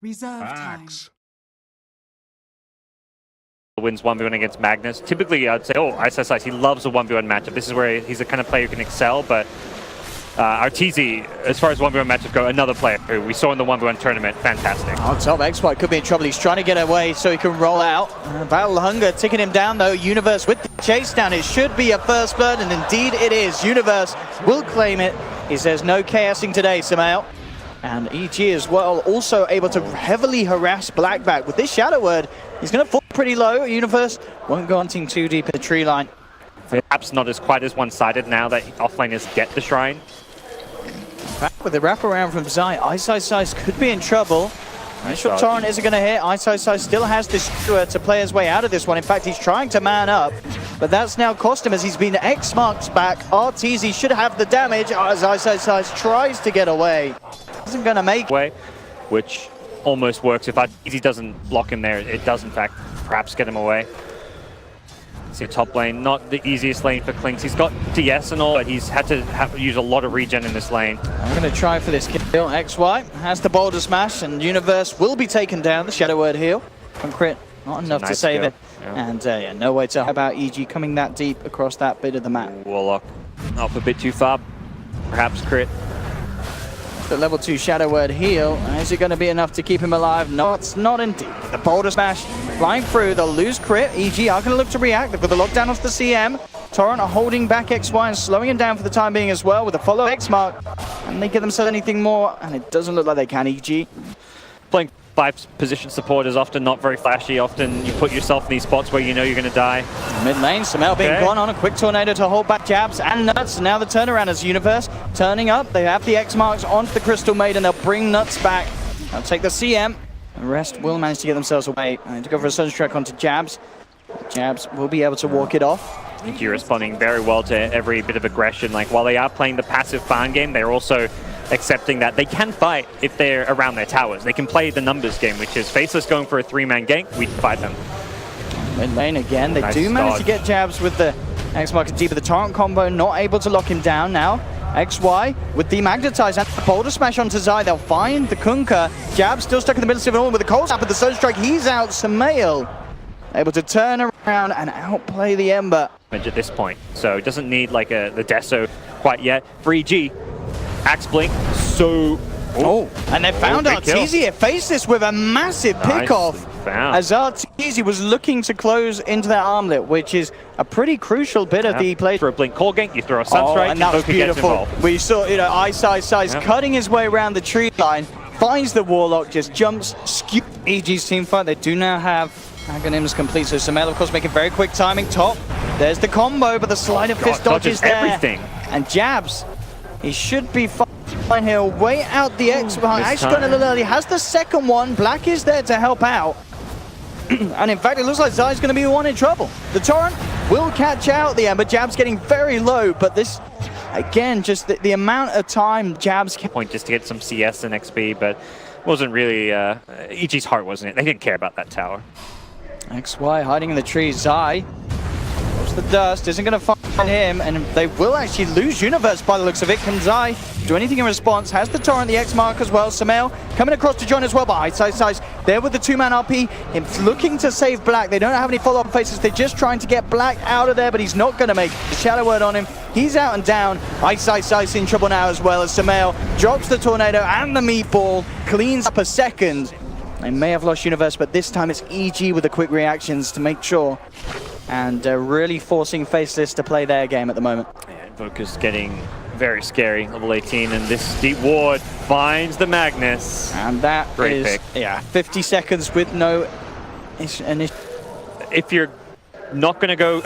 Reserve time. Facts. Wins 1v1 against Magnus. Typically, I'd say, oh, Ice, he loves a 1v1 matchup. This is where he's the kind of player who can excel, but Arteezy, as far as 1v1 matchups go, another player who we saw in the 1v1 tournament, fantastic. On top, XY could be in trouble. He's trying to get away so he can roll out. Battle Hunger ticking him down though. Universe with the chase down. It should be a first blood, and indeed it is. Universe will claim it. He says no chaosing today, Samael. And EG as well, also able to heavily harass Blackback. With this Shadow Word, he's going to fall pretty low. Universe won't go hunting too deep in the tree line. Perhaps not as quite as one-sided now that offlaners get the Shrine. Back with the wraparound from Zai, Ice could be in trouble. Initial Torrent isn't going to hit. Ice still has this to play his way out of this one. In fact, he's trying to man up, but that's now cost him as he's been X-marked back. Arteezy should have the damage as Ice tries to get away. Isn't going to make way, which almost works. If Arteezy doesn't block him there, it does in fact perhaps get him away. See, top lane, not the easiest lane for Klinks. He's got DS and all, but he's had to use a lot of regen in this lane. I'm going to try for this kill. XY has the boulder smash, and Universe will be taken down. The Shadow Word heal from Crit, not enough to save it. Yeah. And yeah, no way to. How about EG coming that deep across that bit of the map? Warlock off a bit too far, perhaps Crit. The level 2 Shadow Word heal. Is it going to be enough to keep him alive? No, it's not indeed. The boulder smash flying through. They'll lose Crit. EG are going to look to react. They've got the lockdown off the CM. Torrent are holding back XY and slowing him down for the time being as well with a follow X mark. And they get themselves anything more, and it doesn't look like they can. EG playing 5 position support is often not very flashy. Often you put yourself in these spots where you know you're going to die. Mid lane, Samael being gone on a quick tornado to hold back jabs and Nuts. Now the turnaround as Universe turning up. They have the X marks onto the Crystal Maiden. They'll bring Nuts back. They'll take the CM. The rest will manage to get themselves away. To go for a Sunstrike onto Jabs. Jabs will be able to walk it off. EG responding very well to every bit of aggression. Like, while they are playing the passive farm game, they're also accepting that they can fight if they're around their towers. They can play the numbers game, which is Faceless going for a 3-man gank, we fight them. Mid lane again, they do manage to get Jabs with the X-Mark deep of the Torrent combo, not able to lock him down now. XY with the Magnetize and the Boulder Smash onto Zai, they'll find the Kunkka. Jabs still stuck in the middle of it with the Cold Snap with the Sunstrike, he's out. Samael able to turn around and outplay the Ember. At this point, so it doesn't need like the Deso quite yet. For EG, Axe Blink, so... and they found Arteezy at Faceless with a massive pickoff. As Arteezy was looking to close into that armlet, which is a pretty crucial bit of the play. For a Blink Core Gank, you throw a Sunstrike, and that was beautiful. We saw, you know, Ice cutting his way around the tree line, finds the Warlock, just jumps, skew EG's team fight. They do now have Aghanims complete, so Samael, of course, making very quick timing. Top, there's the combo, but the Slide of Fist dodges there. Everything. And Jabs, he should be fine here. Wait out the X behind. Actually gone a little early. Has the second one. Black is there to help out. And in fact, it looks like Zai's going to be the one in trouble. The Torrent will catch out the Ember. Jabs getting very low, but this, again, just the amount of time Jabs can... Point just to get some CS and XP, but wasn't really EG's heart, wasn't it? They didn't care about that tower. XY hiding in the trees. Zai, the dust isn't going to find him, and they will actually lose Universe by the looks of it. Can Zai do anything in response? Has the Torrent, the X mark as well. Samael coming across to join as well, but Ice there with the 2-man RP. Him looking to save Black. They don't have any follow-up faces. They're just trying to get Black out of there, but he's not going to make the Shadow Word on him. He's out and down. Ice in trouble now as well as Samael drops the Tornado and the Meatball, cleans up a second. They may have lost Universe, but this time it's EG with the quick reactions to make sure. And really forcing Faceless to play their game at the moment. Yeah, Invoker's getting very scary, level 18, and this deep ward finds the Magnus. And that is, 50 seconds with no... If you're not going to go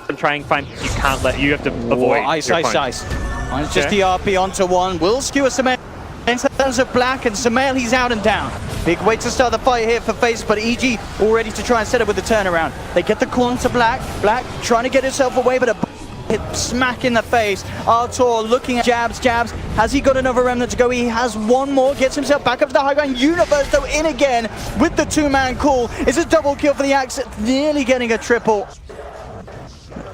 and try and find, you can't let, you have to avoid Ice. It's just the RP onto one, will skewer Samael. In terms of Black and Samael, he's out and down. Big way to start the fight here for Face, but EG all ready to try and set up with the turnaround. They get the corner to Black. Black trying to get himself away, but a hit smack in the face. Artur looking at Jabs. Has he got another remnant to go? He has one more, gets himself back up to the high ground. Universe though in again with the 2-man call. It's a double kill for the Axe, nearly getting a triple.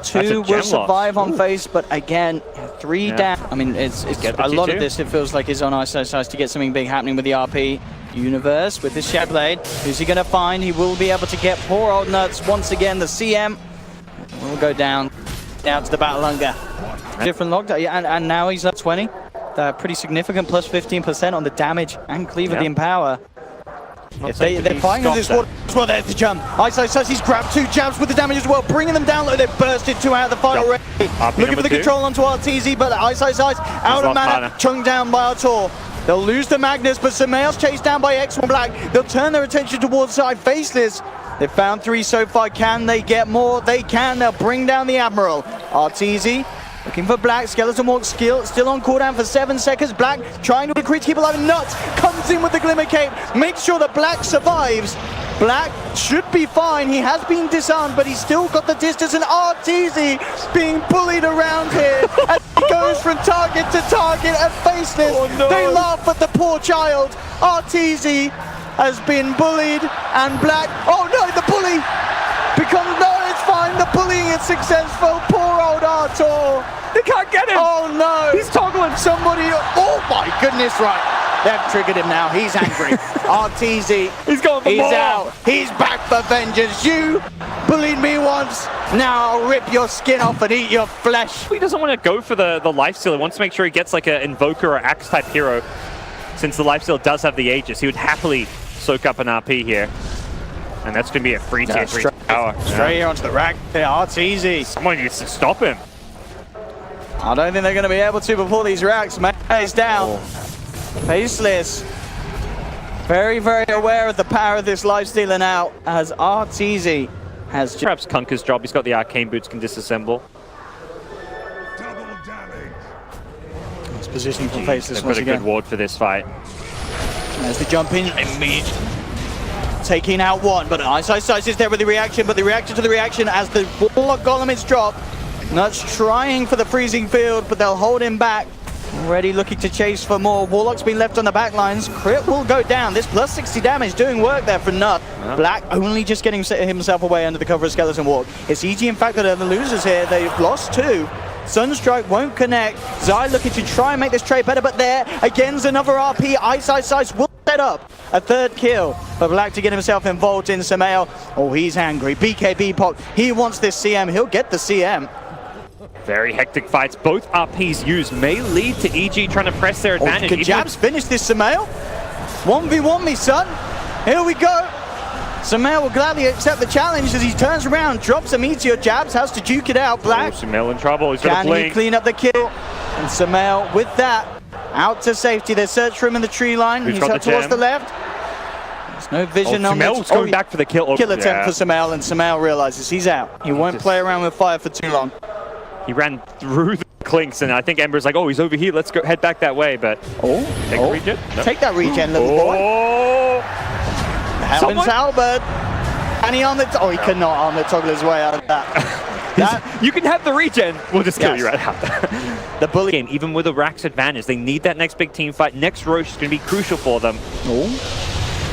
2 will survive on Face, but again, 3 down. I mean, it's a lot of this, it feels like, is on Ice to get something big happening with the RP. Universe with his Shadow Blade. Who's he going to find? He will be able to get poor old Nuts once again. The CM will go down to the Battle Hunger. Different lockdown, yeah, and now he's up 20. Pretty significant, plus 15% on the damage and Cleaver the Empower. If they're fighting this water as well, there's the jump. Iso says he's grabbed 2 jabs with the damage as well, bringing them down. Look, they've bursted 2 out of the fight already. Looking for the control onto RTZ, but Iso's out of mana, chunked down by Artur. They'll lose the Magnus, but Samael's chased down by X1 Black. They'll turn their attention towards side Faceless. They've found 3 so far. Can they get more? They can. They'll bring down the Admiral. RTZ looking for Black. Skeleton Walk skill still on cooldown for 7 seconds. Black trying to recruit to keep alive. Nuts comes in with the Glimmer Cape. Makes sure that Black survives. Black should be fine. He has been disarmed, but he's still got the distance. And RTZ being bullied around here as he goes from target to target at Faceless. Oh, no. They laugh at the poor child. RTZ has been bullied, and Black, oh no, the bully becomes, no, it's fine, the bullying is successful. Poor old Artur. They can't get him. Oh no. He's toggling. Somebody, oh my goodness, right. They've triggered him now. He's angry. RTZ. He's going for He's more. out. He's back for vengeance. You bullied me once. Now I'll rip your skin off and eat your flesh. He doesn't want to go for the lifesteal. He wants to make sure he gets like an Invoker or Axe type hero. Since the lifesteal does have the Aegis, he would happily soak up an RP here. And that's going to be a free tier 3 tower. Straight here onto the rack. They are easy. Someone needs to stop him. I don't think they're going to be able to before these racks. Man, is down. Oh. Faceless. Very, very aware of the power of this lifestealer now, as RTZ has Perhaps Kunker's job. He's got the arcane boots, can disassemble. It's positioning for Faceless They've once got a again. good ward for this fight. There's the jump in. Taking out one, but Ice is there with the reaction, but the reaction to the reaction as the Warlock Golem is dropped. Nuts trying for the freezing field, but they'll hold him back. Already looking to chase for more. Warlock's been left on the back lines. Crit will go down. This plus 60 damage doing work there for Nut. Black only just getting himself away under the cover of Skeleton Walk. It's EG in fact that are the losers here. They've lost 2. Sunstrike won't connect. Zai looking to try and make this trade better, but there again's another RP. Ice will set up a 3rd kill for Black to get himself involved in Samael. Oh, he's angry. BKB pop. He wants this CM. He'll get the CM. Very hectic fights. Both RPs used may lead to EG trying to press their advantage. Can Jabs finish this Samael? 1v1 me, son. Here we go. Samael will gladly accept the challenge as he turns around, drops a meteor. Jabs has to duke it out. Black. Oh, Samael in trouble. He's got Can to blink. he clean up the kill? And Samael with that out to safety. They search for him in the tree line. He's up towards the left. There's no vision on Samael's going back for the kill. Kill attempt for Samael, and Samael realizes he's out. He won't play around with fire for too long. He ran through the clinks, and I think Ember's like, oh, he's over here. Let's go head back that way. But take the regen. No. Take that regen, little boy. Heavens Albert. And he on the he cannot on the toggle his way out of that. You can have the regen. We'll just kill you right out. The bully game, even with a Rax advantage, they need that next big team fight. Next Roche is going to be crucial for them.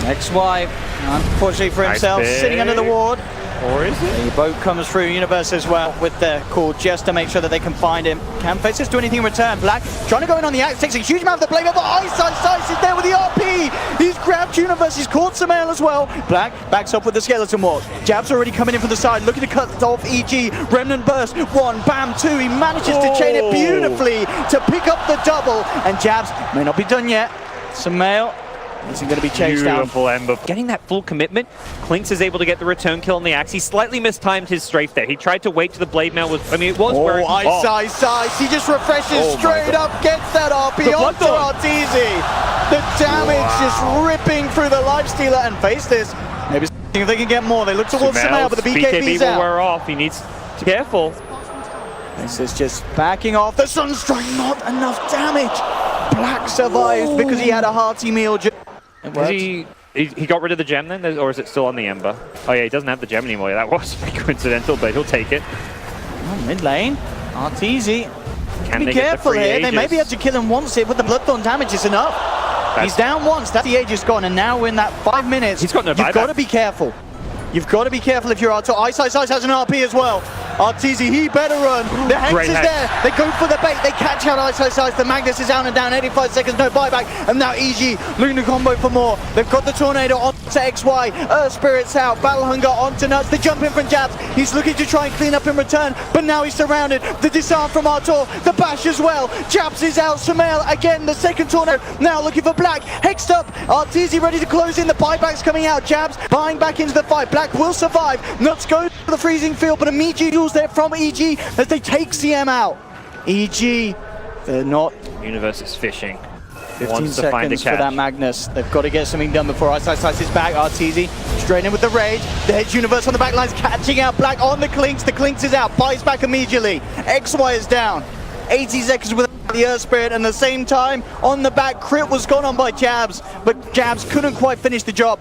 XY, unfortunately for himself, sitting under the ward. Or is it? The boat comes through Universe as well with the call just to make sure that they can find him. Can Faceless do anything in return? Black trying to go in on the axe, takes a huge amount of the blame over. Ice is there with the RP. He's grabbed Universe, he's caught Samael as well. Black backs up with the Skeleton Walk. Jab's already coming in from the side, looking to cut off EG. Remnant burst, 1, bam, 2. He manages to chain it beautifully to pick up the double. And Jabs may not be done yet. Samael isn't going to be chased down. Beautiful Ember. Getting that full commitment, Clinks is able to get the return kill on the axe. He slightly mistimed his strafe there. He tried to wait till the blade mail was, it was where Ice. He just refreshes straight up, gets that RP onto RTZ. The damage just ripping through the lifestealer, and Faceless. Maybe if they can get more. They look towards Samael, but the BKB's out. Will wear off. He needs to be careful. Faceless just backing off. The Sunstrike, not enough damage. Black survives because he had a hearty meal. He got rid of the gem then, or is it still on the Ember? Oh yeah, he doesn't have the gem anymore. That was coincidental, but he'll take it. Mid lane, RTZ. Can be careful here. They may be able to kill him once here, but the Bloodthorn damage is enough. He's down once. That's the Aegis gone, and now we're in that 5 minutes. He's got no buyback. You've got to be careful. You've got to be careful if you're Artur. Ice has an RP as well. Arteezy, he better run. The Hex Great is Hex. there. They go for the bait. They catch out Ice. The Magnus is down and down. 85 seconds, no buyback. And now EG looking to combo for more. They've got the Tornado onto XY. Earth Spirit's out. Battle Hunger onto Nuts. They jump in from Jabs. He's looking to try and clean up in return, but now he's surrounded. The disarm from Artur. The bash as well. Jabs is out. Sumail again. The second Tornado now looking for Black. Hexed up. Arteezy ready to close in. The buyback's coming out. Jabs buying back into the fight. Black will survive. Nuts goes to the freezing field, but immediate use there from EG as they take CM out. EG, they're not. Universe is fishing. 15 Wants to find a seconds for that catch. Magnus. They've got to get something done before Ice is back. Arteezy straight in with the rage. The Hedge Universe on the back lines, catching out Black on the Clinks. The Clinks is out, buys back immediately. XY is down. 80 seconds with the Earth Spirit, and at the same time, on the back, crit was gone on by Jabs, but Jabs couldn't quite finish the job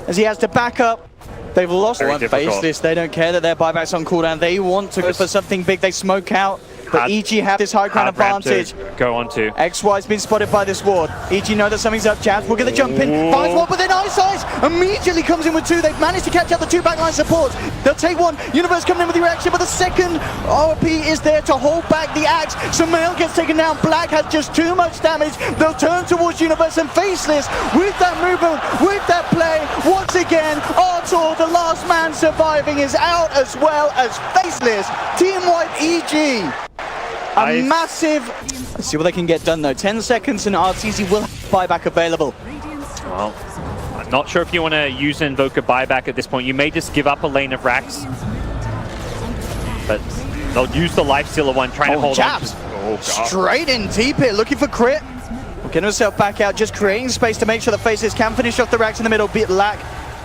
as he has to back up. They've lost one Faceless. They don't care that their buyback's on cooldown. They want to go for something big. They smoke out. But EG have this high ground advantage. Go on to. XY's been spotted by this ward. EG know that something's up. Jabs will get the jump in. Finds one, but then Ice immediately comes in with two. They've managed to catch out the two backline supports. They'll take one. Universe coming in with the reaction, but the second RP is there to hold back the axe. Sumail gets taken down. Black has just too much damage. They'll turn towards Universe and Faceless with that movement, with that play. Once again, Artur, the last man surviving, is out as well as Faceless. Team White EG. A massive. Let's see what they can get done though. 10 seconds and Arteezy will have buyback available. Well, I'm not sure if you want to use an Invoker buyback at this point. You may just give up a lane of racks. But they'll use the Lifestealer one, trying to hold Jabs. on. Oh, God. Straight in T-Pit, looking for crit. Getting himself back out, just creating space to make sure the Faces can finish off the racks in the middle. Bit lack,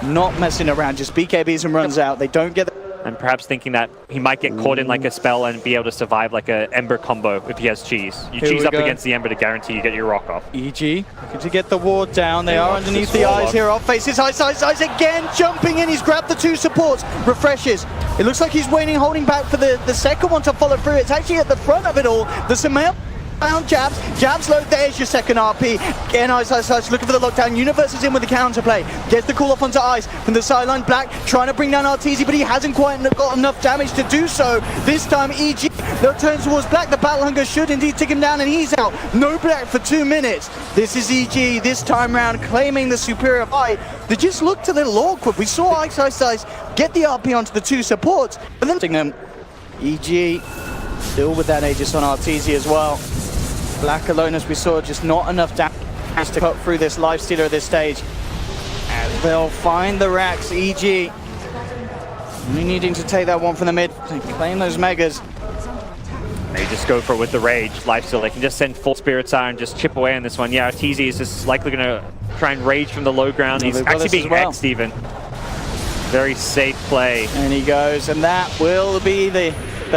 not messing around, just BKBs and runs out. They don't get the And perhaps thinking that he might get caught in like a spell and be able to survive like a Ember combo if he has cheese. You cheese up against the Ember to guarantee you get your rock off. EG looking to get the ward down. They are underneath the eyes here. Off Faces, Ice again, jumping in. He's grabbed the two supports, refreshes. It looks like he's waiting, holding back for the second one to follow through. It's actually at the front of it all. The Sumail found Jabs. Jabs low, there's your second RP. Again, Ice, looking for the lockdown. Universe is in with the counterplay. Gets the call off onto Ice from the sideline. Black trying to bring down Arteezy, but he hasn't quite got enough damage to do so. This time, EG, they'll turn towards Black. The Battle Hunger should indeed take him down, and he's out. No Black for 2 minutes. This is EG, this time round, claiming the superior fight. They just looked a little awkward. We saw Ice get the RP onto the two supports, but then EG still with that Aegis on Arteezy as well. Black alone, as we saw, just not enough damage to cut through this Lifestealer at this stage. And they'll find the racks. EG only needing to take that one from the mid to claim those megas. They just go for it with the rage. Lifesteal, they can just send full Spirit Siren and just chip away on this one. Yeah, Arteezy is just likely going to try and rage from the low ground. He's actually being X'd even. Very safe play. And he goes, and that will be the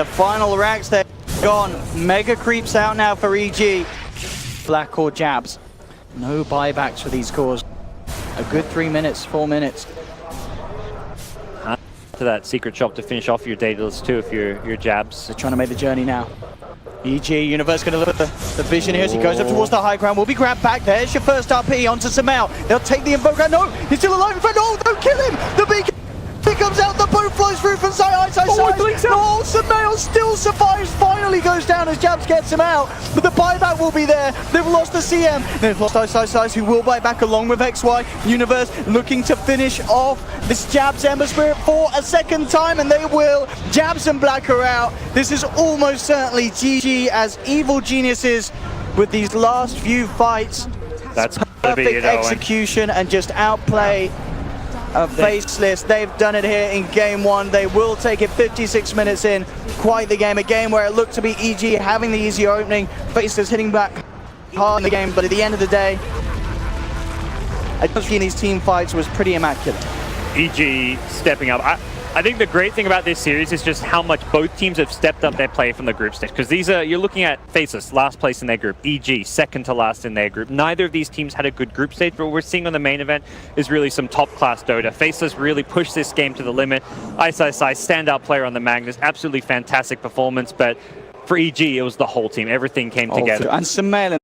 final racks there. Gone. Mega creeps out now for EG. Black or Jabs. No buybacks for these cores. A good 3 minutes, 4 minutes. To that secret shop to finish off your Daedalus too if you're Jabs. They're trying to make the journey now. EG, Universe going to look at the vision here as he goes up towards the high ground. Will be grabbed back. There's your first RP onto Sumail. They'll take the Invoker. No, he's still alive in front. No, don't kill him. The beacon. He comes out, the boat flies through from side. No, Sumail still survives, finally goes down as Jabs gets him out. But the buyback will be there. They've lost the CM. They've lost Ice, who will buy back along with XY. Universe looking to finish off this Jabs Ember Spirit for a second time, and they will. Jabs and Black are out. This is almost certainly GG as evil geniuses with these last few fights. That's perfect execution and just outplay. Faceless, they've done it here in game one. They will take it 56 minutes in. Quite the game, a game where it looked to be EG having the easier opening. Faceless hitting back hard in the game, but at the end of the day, in these team fights was pretty immaculate. EG stepping up. I think the great thing about this series is just how much both teams have stepped up their play from the group stage. Because these are, you're looking at Faceless, last place in their group, EG, second to last in their group. Neither of these teams had a good group stage, but what we're seeing on the main event is really some top-class Dota. Faceless really pushed this game to the limit. Ice, standout player on the Magnus, absolutely fantastic performance, but for EG, it was the whole team. Everything came together. And Sumail